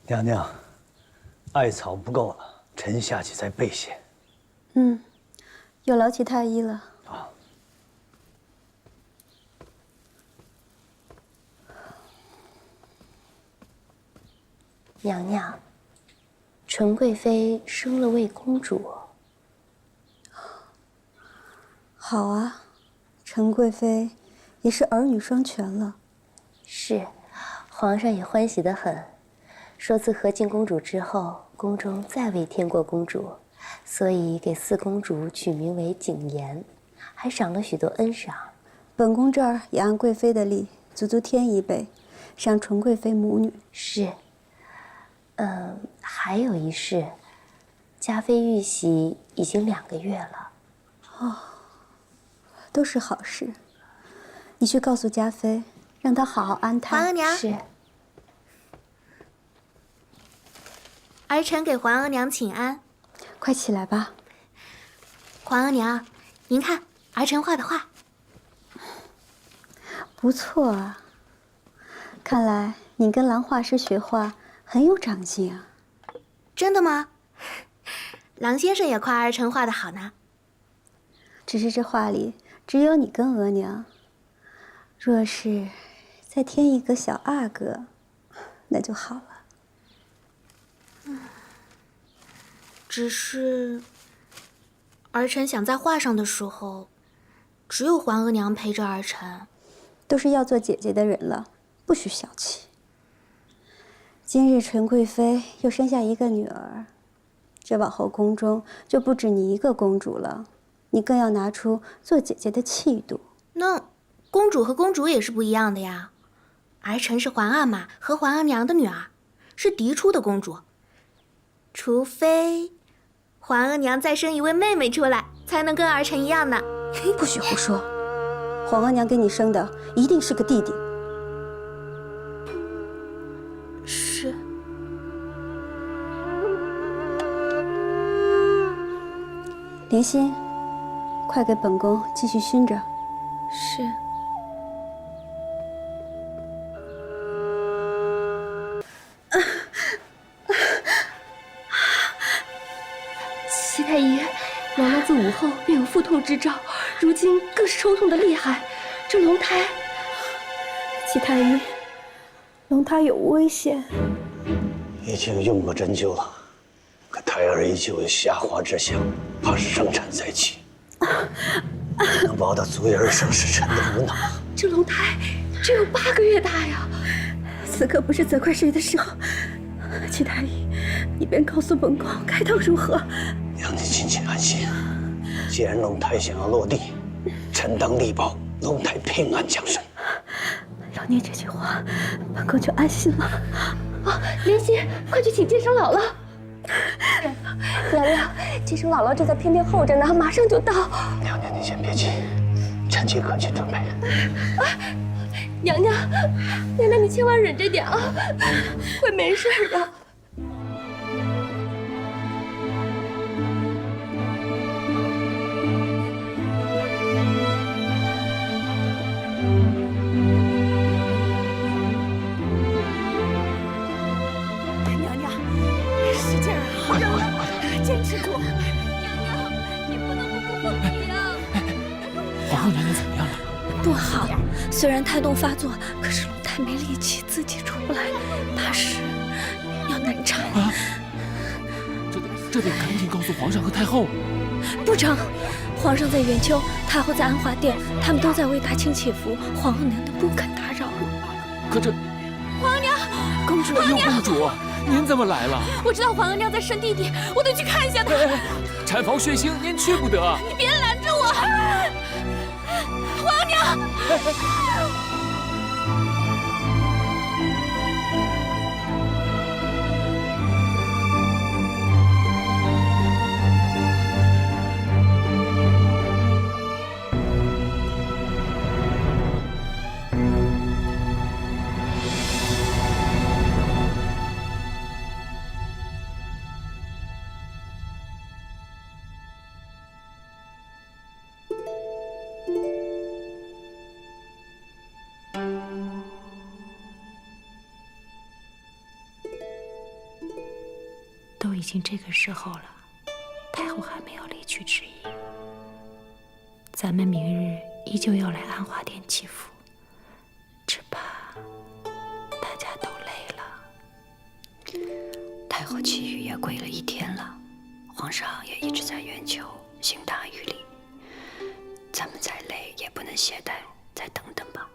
娘娘，艾草不够了，臣下去再备些。有劳齐太医了。啊，娘娘，纯贵妃生了位公主。好啊，陈贵妃也是儿女双全了。是，皇上也欢喜得很，说自和敬公主之后，宫中再未添过公主，所以给四公主取名为景琰，还赏了许多恩赏。本宫这儿也按贵妃的例，足足添一倍，赏纯贵妃母女。是，还有一事，嘉妃玉玺已经2个月了。都是好事。你去告诉嘉妃，让她好好安胎。皇额娘，是，儿臣给皇额娘请安。快起来吧。皇额娘，您看儿臣画的画。不错啊，看来你跟郎画师学画很有长进啊。真的吗？郎先生也夸儿臣画的好呢。只是这画里只有你跟额娘，若是再添一个小阿哥，那就好了。只是，儿臣想在画上的时候，只有皇额娘陪着儿臣。都是要做姐姐的人了，不许小气。今日纯贵妃又生下一个女儿，这往后宫中就不止你一个公主了，你更要拿出做姐姐的气度。那公主和公主也是不一样的呀。儿臣是皇阿玛和皇额娘的女儿，是嫡出的公主。除非皇额娘再生一位妹妹出来，才能跟儿臣一样呢。不许胡说，皇额娘给你生的一定是个弟弟。是。莲心，快给本宫继续熏着。是。齐太医，娘娘自午后便有腹痛之兆，如今更是抽痛的厉害。这龙胎，齐太医，龙胎有危险。已经用过针灸了，可胎儿依旧有下滑之象，怕是生产再起。能保到足以而生是臣的无能。这龙胎只有8个月大呀！此刻不是责怪谁的时候。齐太医，你便告诉本宫开刀如何？娘娘尽情安心。既然龙胎想要落地，臣当力保龙胎平安降生。有你这句话，本宫就安心了。啊，莲心，快去请接生姥姥。娘娘，接生姥姥正在偏殿候着呢，马上就到。娘娘，你先别急，臣妾可去准备。娘娘，娘娘，你千万忍着点啊，会没事的。娘娘，使劲啊！快点，快点，快点！坚持住！娘娘，你不能不顾凤仪啊！皇后娘娘怎么样了？不好，虽然胎动发作，可是龙胎没力气，自己出不来，怕是要难产。啊！这得赶紧告诉皇上和太后。不成，皇上在元丘，太后在安华殿，他们都在为大清祈福，皇后娘娘不肯打扰。可这皇额娘，公主，哎呦，公主，您怎么来了？我知道皇额娘在生弟弟，我得去看一下她。产房血腥，您去不得。你别拦着我，皇额娘。都已经这个时候了，太后还没有离去之意。咱们明日依旧要来安华殿祈福，只怕大家都累了。太后其余也跪了1天了，皇上也一直在圆求，行大于礼。咱们再累也不能懈怠，再等等吧。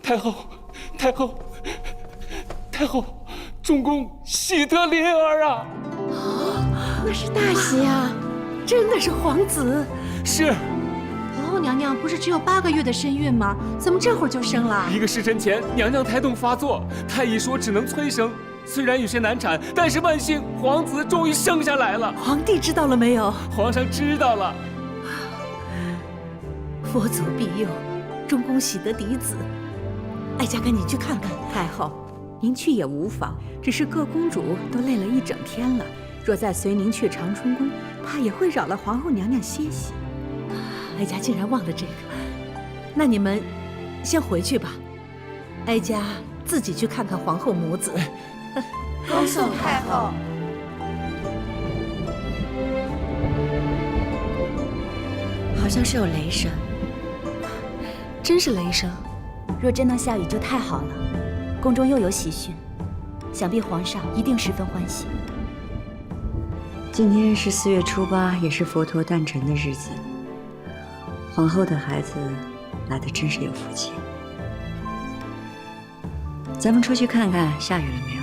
太后，太后，太后，中宫喜得麟儿啊！那是大喜啊，真的是皇子。是。皇后娘娘不是只有8个月的身孕吗？怎么这会儿就生了1个时辰前，娘娘胎动发作，太医说只能催生，虽然有些难产，但是万幸，皇子终于生下来了。皇帝知道了没有？皇上知道了。佛祖庇佑，中宫喜得嫡子。哀家跟你去看看。太后，您去也无妨，只是各公主都累了1整天了，若再随您去长春宫，怕也会扰了皇后娘娘歇息。哀家竟然忘了这个，那你们先回去吧，哀家自己去看看皇后母子。恭送太后。好像是有雷声，真是雷声。若真能下雨就太好了，宫中又有喜讯，想必皇上一定十分欢喜。今天是4月初8，也是佛陀诞辰的日子。皇后的孩子来的真是有福气。咱们出去看看下雨了没有？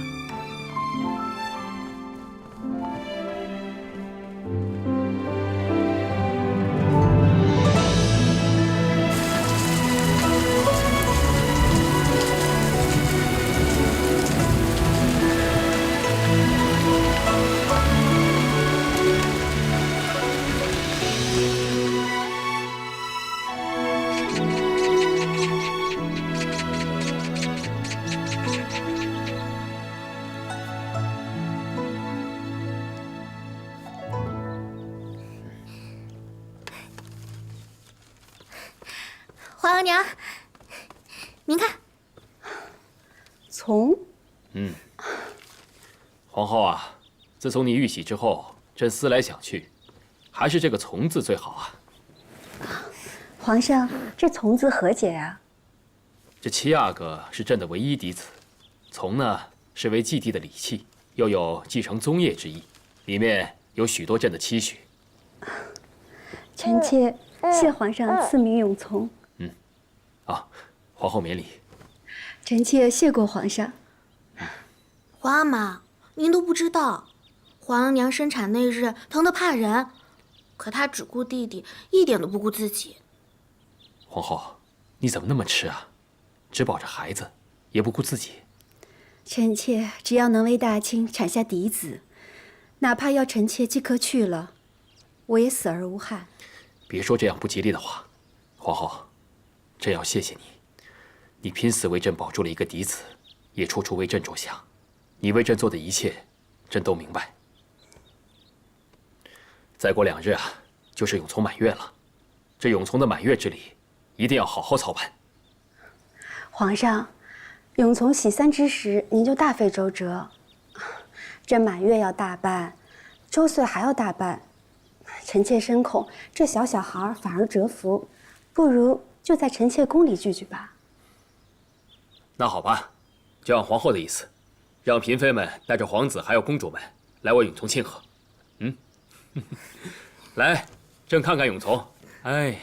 皇额娘，您看，从，皇后啊，自从你遇喜之后，朕思来想去，还是这个从字最好啊。皇上，这从字何解啊？这7阿哥是朕的唯一嫡子，从呢是为继弟的礼器，又有继承宗业之意，里面有许多朕的期许。臣妾谢皇上赐名永从。皇后免礼。臣妾谢过皇上。皇阿玛，您都不知道，皇额娘生产那日疼得怕人，可她只顾弟弟，一点都不顾自己。皇后，你怎么那么痴啊？只保着孩子，也不顾自己。臣妾只要能为大清产下嫡子，哪怕要臣妾即刻去了，我也死而无憾。别说这样不吉利的话，皇后，朕要谢谢你。你拼死为朕保住了一个嫡子，也处处为朕着想。你为朕做的一切，朕都明白。再过2日啊，就是永从满月了。这永从的满月之礼，一定要好好操办。皇上，永从喜3之时，您就大费周折。这满月要大办，周岁还要大办，臣妾深恐这小孩反而折服，不如就在臣妾宫里聚聚吧。那好吧，就按皇后的意思，让嫔妃们带着皇子还有公主们来我永从庆贺。来，朕看看永从。哎呀，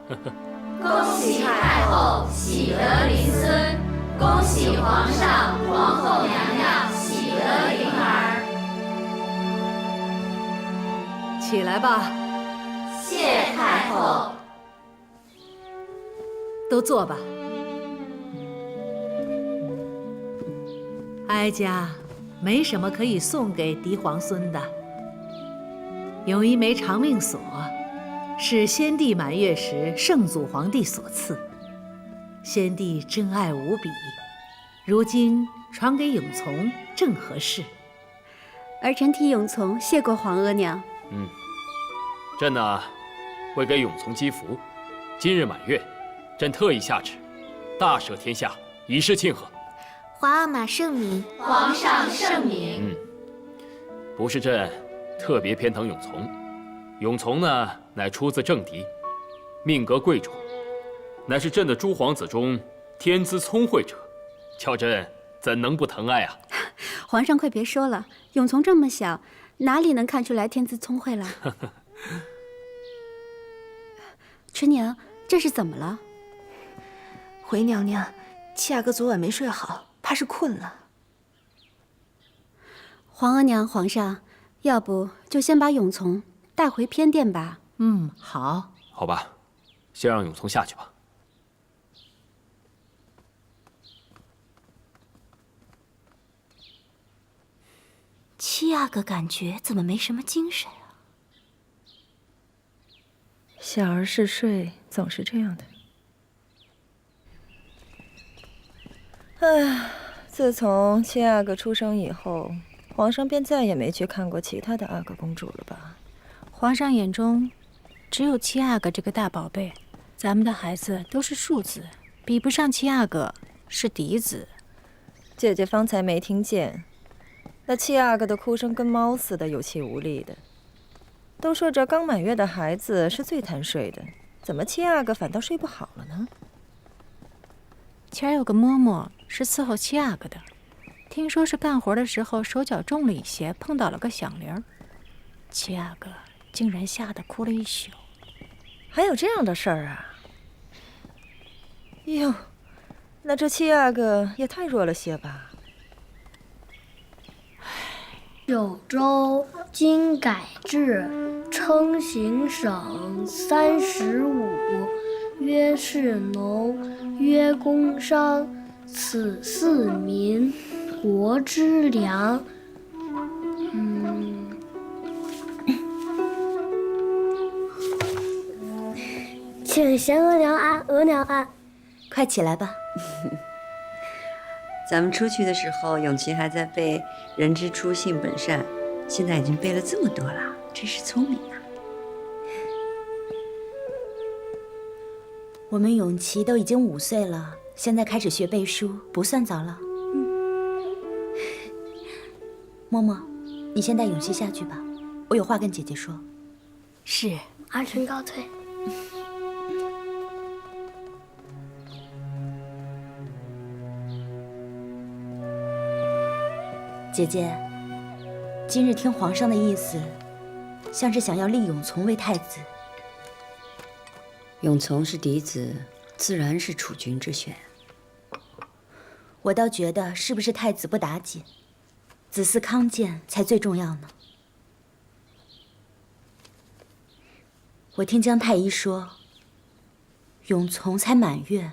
恭喜太后喜得麟孙，恭喜皇上皇后娘娘喜得麟儿。起来吧。谢太后。都坐吧。哀家没什么可以送给嫡皇孙的，有一枚长命锁，是先帝满月时圣祖皇帝所赐，先帝珍爱无比，如今传给永从正合适。儿臣替永从谢过皇额娘。朕呢，为给永从积福，今日满月，朕特意下旨，大赦天下，以示庆贺。皇阿玛圣明。皇上圣明。不是朕特别偏疼永从，永从呢乃出自正嫡，命格贵重，乃是朕的诸皇子中天资聪慧者，叫朕怎能不疼爱啊？皇上快别说了，永从这么小，哪里能看出来天资聪慧了？春娘，这是怎么了？回娘娘，七阿哥昨晚没睡好，怕是困了。皇额娘，皇上，要不就先把永从带回偏殿吧。好。好吧，先让永从下去吧。七阿哥感觉怎么没什么精神啊？小儿嗜睡，总是这样的。唉，自从七阿哥出生以后，皇上便再也没去看过其他的阿哥公主了吧？皇上眼中只有七阿哥这个大宝贝，咱们的孩子都是庶子，比不上七阿哥，是嫡子。姐姐方才没听见，那七阿哥的哭声跟猫似的，有气无力的。都说这刚满月的孩子是最贪睡的，怎么七阿哥反倒睡不好了呢？前儿有个嬷嬷是伺候七阿哥的，听说是干活的时候手脚重了一些，碰倒了个响铃儿，七阿哥竟然吓得哭了一宿。还有这样的事儿啊？哟，那这七阿哥也太弱了些吧？九州今改制，称行省35，曰士农，曰工商，此四民，国之良。请贤额娘安，额娘安。快起来吧。咱们出去的时候，永琪还在背“人之初，性本善”，现在已经背了这么多了，真是聪明啊！我们永琪都已经5岁了，现在开始学背书，不算早了。嬷嬷，你先带永琪下去吧，我有话跟姐姐说。是，儿臣告退。姐姐，今日听皇上的意思，像是想要立永从为太子。永从是嫡子，自然是储君之选。我倒觉得是不是太子不打紧，子嗣康健才最重要呢。我听姜太医说，永从才满月，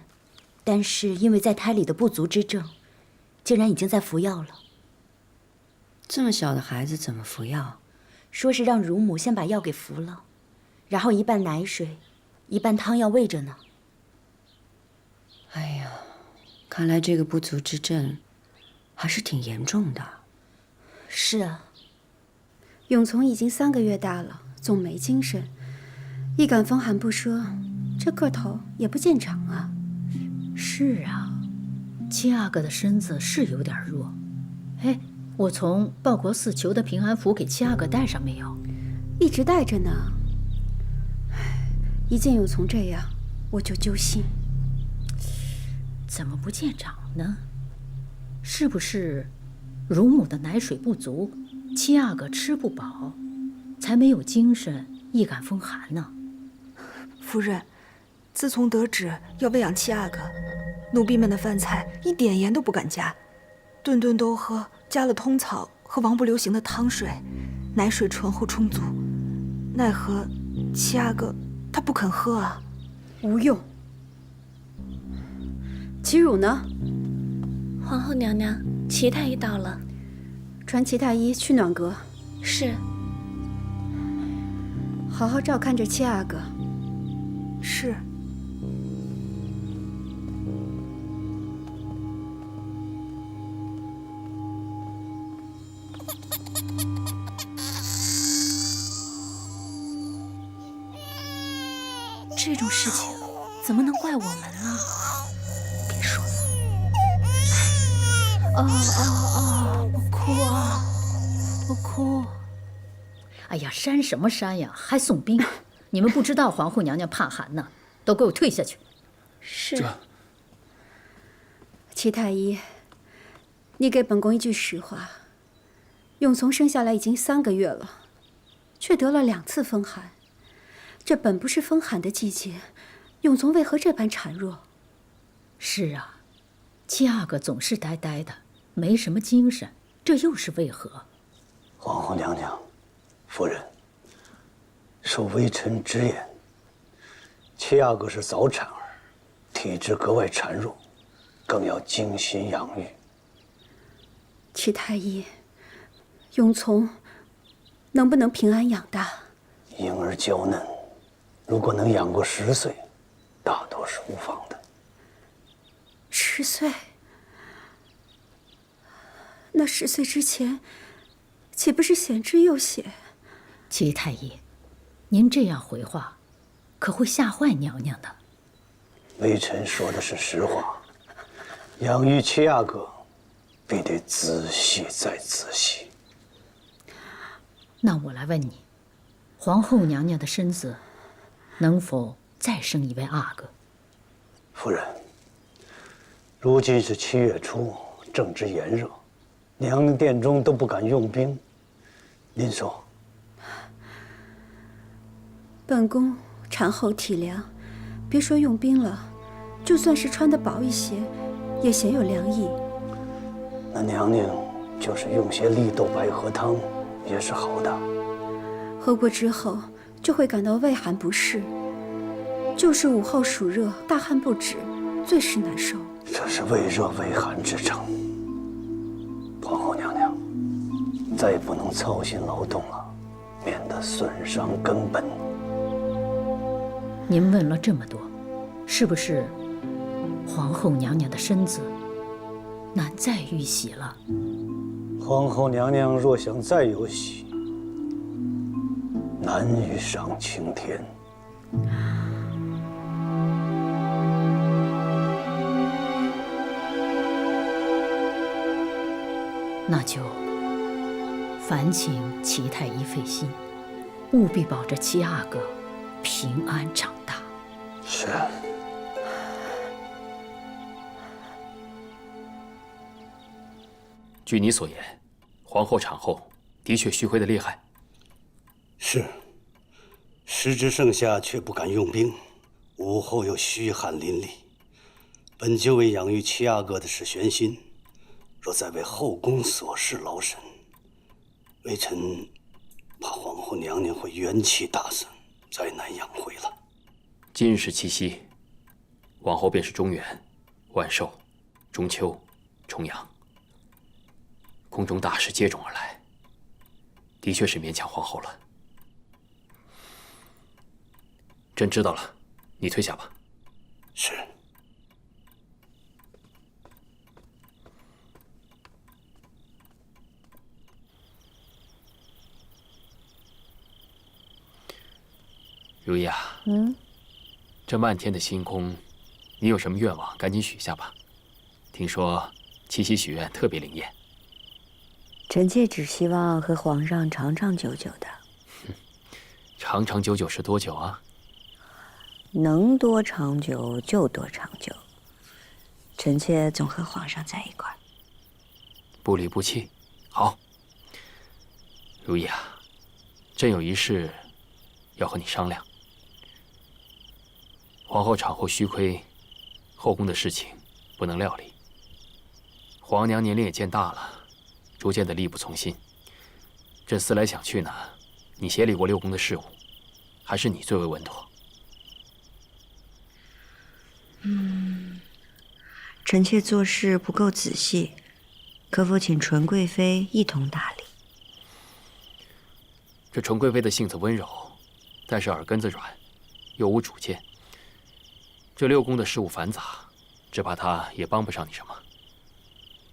但是因为在胎里的不足之症，竟然已经在服药了。这么小的孩子怎么服药？说是让乳母先把药给服了，然后一半奶水，一半汤药喂着呢。哎呀，看来这个不足之症还是挺严重的。是啊，永从已经3个月大了，总没精神，一感风寒不说，这个头也不见长啊。是啊，七阿哥的身子是有点弱。哎，我从报国寺求的平安符给七阿哥带上没有？一直带着呢。一见永从这样，我就揪心。怎么不见长呢？是不是乳母的奶水不足，七阿哥吃不饱，才没有精神，易感风寒呢？夫人，自从得旨要喂养七阿哥，奴婢们的饭菜一点盐都不敢加，顿顿都喝加了通草和王不留行的汤水，奶水醇厚充足。奈何七阿哥他不肯喝啊。无用。齐汝呢？皇后娘娘，齐太医到了。传齐太医去暖阁。是。好好照看着七阿哥。是。这种事情怎么能怪我们呢？别说了。不哭啊，不哭。哎呀，扇什么扇呀，还送兵！你们不知道皇后娘娘怕寒呢，都给我退下去。是。齐太医，你给本宫一句实话，永从生下来已经3个月了，却得了2次风寒。这本不是风寒的季节，永从为何这般孱弱？是啊，七阿哥总是呆呆的，没什么精神，这又是为何？皇后娘娘，夫人，受微臣之言，七阿哥是早产儿，体质格外孱弱，更要精心养育。齐太医，永从能不能平安养大？婴儿娇嫩，如果能养过10岁，大多是无妨的。10岁？那10岁之前，岂不是险之又险？齐太医，您这样回话，可会吓坏娘娘的。微臣说的是实话，养育七阿哥，必得仔细再仔细。那我来问你，皇后娘娘的身子，能否再生一位阿哥？夫人，如今是7月初，正值炎热，娘娘殿中都不敢用兵，您说？本宫产后体凉，别说用兵了，就算是穿得薄一些，也鲜有凉意。那娘娘就是用些绿豆百合汤，也是好的。喝过之后就会感到畏寒不适，就是午后暑热，大汗不止，最是难受。这是畏热畏寒之症。皇后娘娘，再不能操心劳动了，免得损伤根本。您问了这么多，是不是皇后娘娘的身子难再遇喜了？皇后娘娘若想再有喜，难于上青天。那就烦请齐太医费心，务必保着七阿哥平安长大。是。据你所言，皇后产后的确虚亏得厉害。是，时值盛夏，却不敢用兵，午后又虚汗淋漓。本就为养育七阿哥的是悬心，若再为后宫琐事劳神，微臣怕皇后娘娘会元气大损，再难养回了。今日是七夕，往后便是中元、万寿、中秋、重阳，宫中大事接踵而来，的确是勉强皇后了。朕知道了，你退下吧。是。如意啊，这漫天的星空，你有什么愿望，赶紧许下吧。听说七夕许愿特别灵验。臣妾只希望和皇上长长久久的。长长久久是多久啊？能多长久就多长久。臣妾总和皇上在一块儿。不离不弃，好。如意啊，朕有一事要和你商量。皇后产后虚亏，后宫的事情不能料理。皇娘年龄也渐大了，逐渐的力不从心。朕思来想去呢，你协理过6宫的事务，还是你最为稳妥。臣妾做事不够仔细，可否请纯贵妃一同打理？这纯贵妃的性子温柔，但是耳根子软，又无主见。这6宫的事务繁杂，只怕她也帮不上你什么。